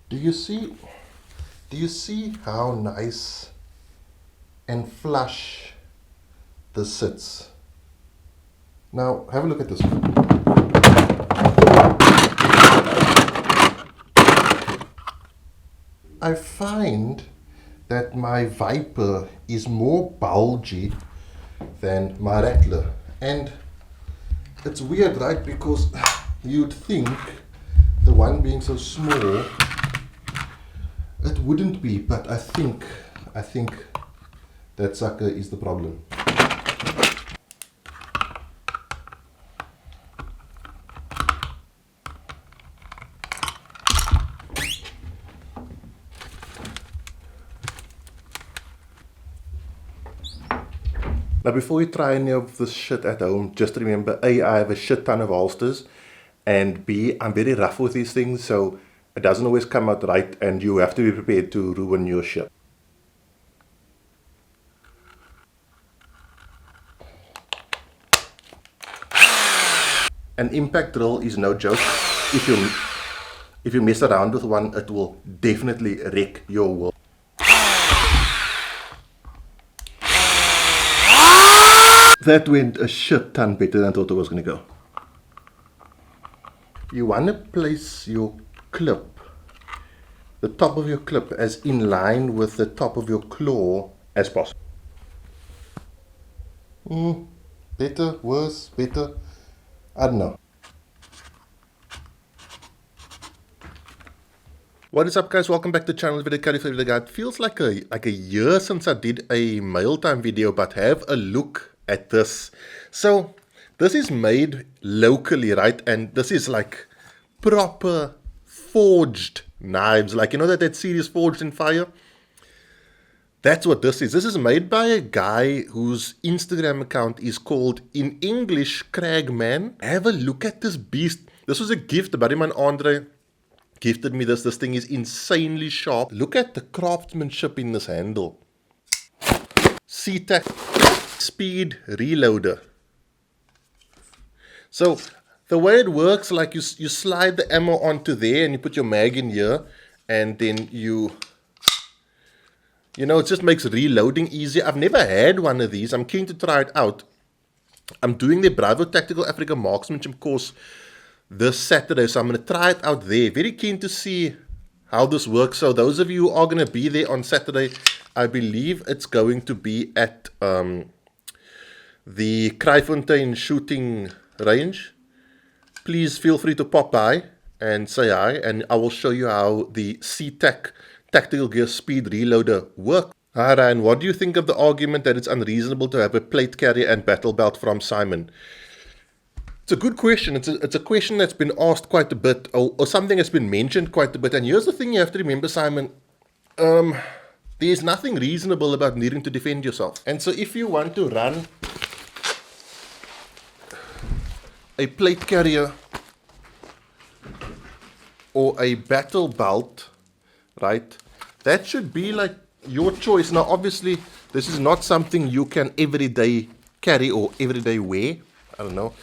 Do you see? Do you see how nice and flush this sits? Now have a look at this. I find that my Viper is more bulgy than my Rattler, and it's weird, right? Because you'd think the one being so small it wouldn't be, but I think that sucker is the problem. Now before you try any of this shit at home, just remember A, I have a shit ton of holsters, and B, I'm very rough with these things, so it doesn't always come out right, and you have to be prepared to ruin your shit. An impact drill is no joke. If you mess around with one, it will definitely wreck your world. That went a shit ton better than I thought it was going to go. You want to place your clip, the top of your clip, as in line with the top of your claw as possible. Better, worse, better, I don't know. What is up, guys? Welcome back to the channel. Video carry for the guy. It feels like a year since I did a mail time video, but have a look at this. So this is made locally, right? And this is like proper forged knives, like, you know, that series Forged in Fire. That's what this is. This is made by a guy whose Instagram account is called, in English, Cragman. Have a look at this beast. This was a gift. A buddy of mine, Andre, gifted me this. This thing is insanely sharp. Look at the craftsmanship in this handle. CTAC speed reloader. So the way it works, like you slide the ammo onto there and you put your mag in here, and then you know, it just makes reloading easier. I've never had one of these. I'm keen to try it out. I'm doing the Bravo Tactical Africa Marksmanship course this Saturday, so I'm going to try it out there. Very keen to see how this works. So those of you who are going to be there on Saturday, I believe it's going to be at the Kraaifontein shooting range. Please feel free to pop by and say hi, and I will show you how the CTAC Tactical Gear Speed Reloader works. Hi Ryan, what do you think of the argument that it's unreasonable to have a plate carrier and battle belt from Simon? It's a good question. It's a question that's been asked quite a bit, or something that's been mentioned quite a bit. And here's the thing you have to remember, Simon. There's nothing reasonable about needing to defend yourself. And so if you want to run a plate carrier or a battle belt, right, that should be like your choice. Now obviously this is not something you can everyday carry or everyday wear. I don't know.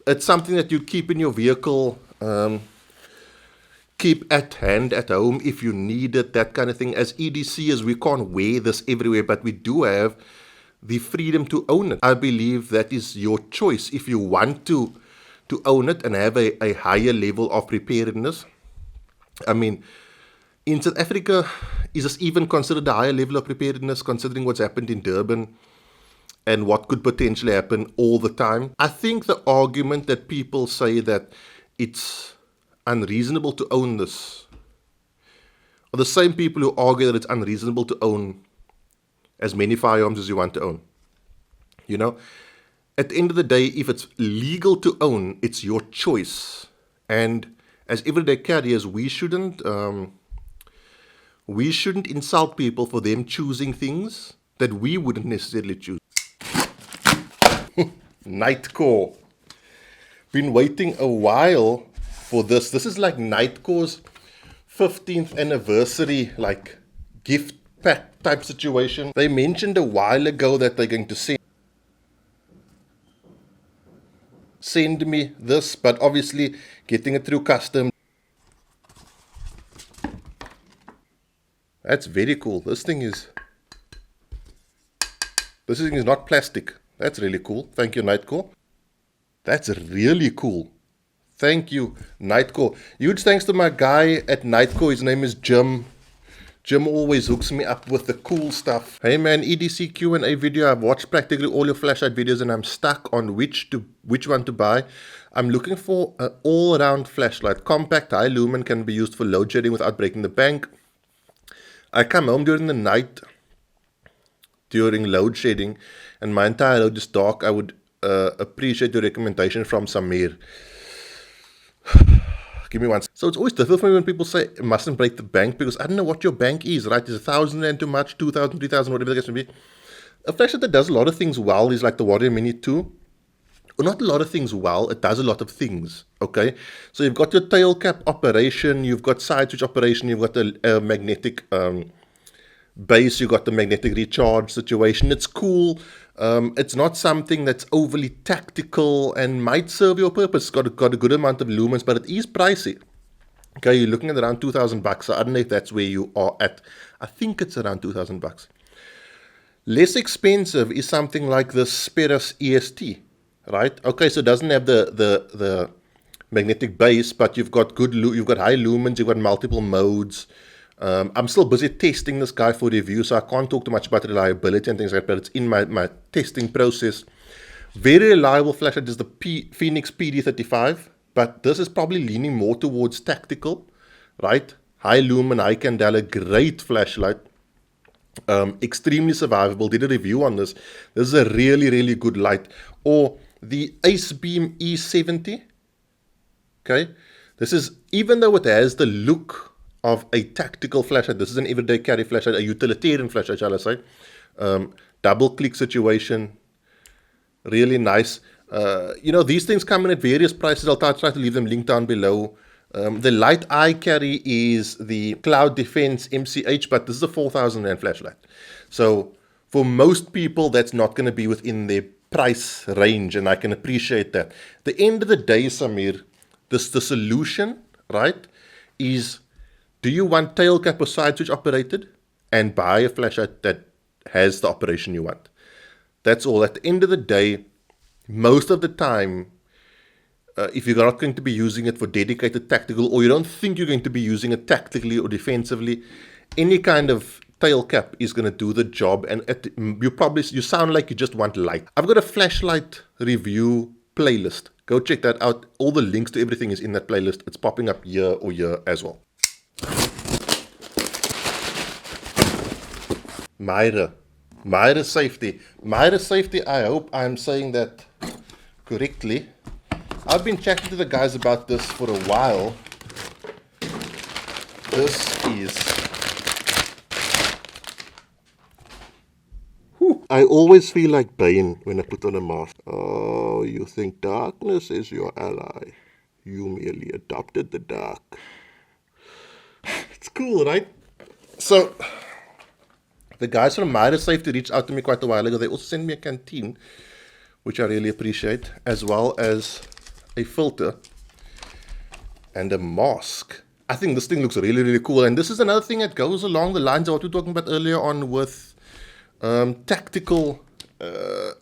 It's something that you keep in your vehicle, keep at hand at home if you need it, that kind of thing. As EDCers, we can't wear this everywhere, but we do have the freedom to own it. I believe that is your choice. If you want to own it and have a higher level of preparedness. I mean, in South Africa, is this even considered a higher level of preparedness, considering what's happened in Durban and what could potentially happen all the time? I think the argument that people say that it's unreasonable to own this are the same people who argue that it's unreasonable to own as many firearms as you want to own. You know, at the end of the day, if it's legal to own, it's your choice. And as everyday carriers, we shouldn't insult people for them choosing things that we wouldn't necessarily choose. Nitecore. Been waiting a while for this. This is like Nitecore's 15th anniversary, like gift pack type situation. They mentioned a while ago that they're going to send me this, but obviously getting it through custom. That's very cool. This thing is not plastic. That's really cool. Thank you, Nitecore. That's really cool. Thank you, Nitecore. Huge thanks to my guy at Nitecore. His name is Jim. Jim always hooks me up with the cool stuff. Hey man, EDC Q&A video. I've watched practically all your flashlight videos and I'm stuck on which one to buy. I'm looking for an all-around flashlight. Compact, high lumen, can be used for load shedding without breaking the bank. I come home during the night during load shedding and my entire load is dark. I would appreciate your recommendation from Samir. Give me one. So it's always difficult for me when people say it mustn't break the bank, because I don't know what your bank is, right? Is 1,000 Rand too much, 2,000, 3,000, whatever the case may be. A flashlight that does a lot of things well is like the Warrior Mini 2. Well, not a lot of things well, it does a lot of things, okay? So you've got your tail cap operation, you've got side switch operation, you've got the magnetic base, you've got the magnetic recharge situation. It's cool. It's not something that's overly tactical and might serve your purpose. It's got a good amount of lumens, but it is pricey. Okay, you're looking at around 2,000 bucks. So I don't know if that's where you are at. I think it's around 2,000 bucks. Less expensive is something like the Speros EST, right? Okay, so it doesn't have the magnetic base, but you've got you've got high lumens, you've got multiple modes. I'm still busy testing this guy for review, so I can't talk too much about reliability and things like that, but it's in my testing process. Very reliable flashlight is the Phoenix PD35, but this is probably leaning more towards tactical, right? High lumen, high candela, great flashlight. Extremely survivable. Did a review on this. This is a really, really good light. Or the Ace Beam E70. Okay, this is, even though it has the look of a tactical flashlight, this is an everyday carry flashlight, a utilitarian flashlight, shall I say. Double click situation, really nice. These things come in at various prices. I'll try to leave them linked down below. The light I carry is the Cloud Defense MCH, but this is a 4,000 Rand flashlight. So for most people, that's not going to be within their price range, and I can appreciate that. At the end of the day, Samir, the solution, right, is, do you want tail cap or side switch operated? And buy a flashlight that has the operation you want. That's all. At the end of the day, most of the time, if you're not going to be using it for dedicated tactical, or you don't think you're going to be using it tactically or defensively, any kind of tail cap is going to do the job. And you sound like you just want light. I've got a flashlight review playlist. Go check that out. All the links to everything is in that playlist. It's popping up here or here as well. Myra Safety. Myra Safety, I hope I'm saying that correctly. I've been chatting to the guys about this for a while. This is... Whew. I always feel like Bane when I put on a mask. Oh, you think darkness is your ally. You merely adopted the dark. It's cool, right? So, the guys from Myra Safety reached out to me quite a while ago. They also sent me a canteen, which I really appreciate, as well as a filter and a mask. I think this thing looks really, really cool. And this is another thing that goes along the lines of what we were talking about earlier on with tactical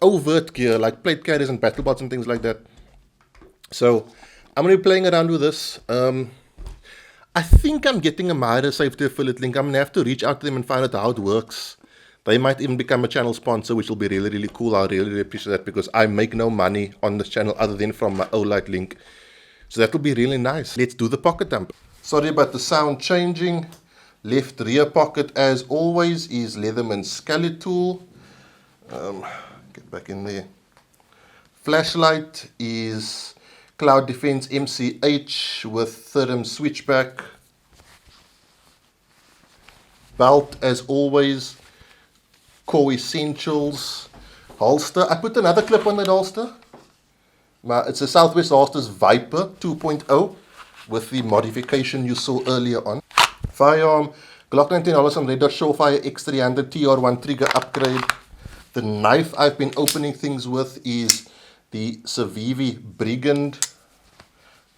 overt gear, like plate carriers and battle bots and things like that. So I'm going to be playing around with this. I think I'm getting a Myra Safety affiliate link. I'm going to have to reach out to them and find out how it works. They might even become a channel sponsor, which will be really, really cool. I really, really appreciate that, because I make no money on this channel other than from my Olight link. So that will be really nice. Let's do the pocket dump. Sorry about the sound changing. Left rear pocket, as always, is Leatherman's Scully tool. Get back in there. Flashlight is Cloud Defense MCH with Thurham switchback. Belt, as always, Core Essentials. Holster, I put another clip on that holster. It's a Southwest Holsters Viper 2.0 with the modification you saw earlier on. Firearm, Glock 19 Holosun Red Dot Surefire X300 TR1 trigger upgrade. The knife I've been opening things with is the Civivi Brigand.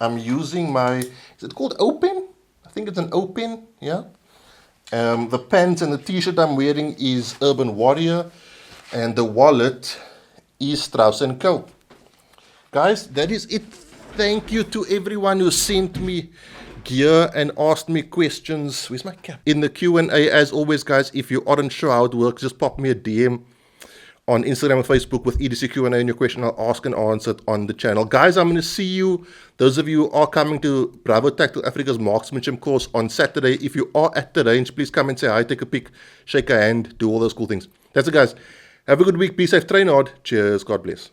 I'm using my, is it called O-Pen? I think it's an O-Pen, yeah. The pants and the t-shirt I'm wearing is Urban Warrior, and the wallet is Strauss & Co. Guys, that is it. Thank you to everyone who sent me gear and asked me questions. Where's my cap? In the Q&A, as always, guys, if you aren't sure how it works, just pop me a DM on Instagram and Facebook with EDC Q&A and your question. I'll ask and answer it on the channel. Guys, I'm going to see you, those of you who are coming to Bravo Tactical Africa's marksmanship course on Saturday. If you are at the range, please come and say hi, take a pic, shake a hand, do all those cool things. That's it, guys. Have a good week. Be safe, train hard. Cheers. God bless.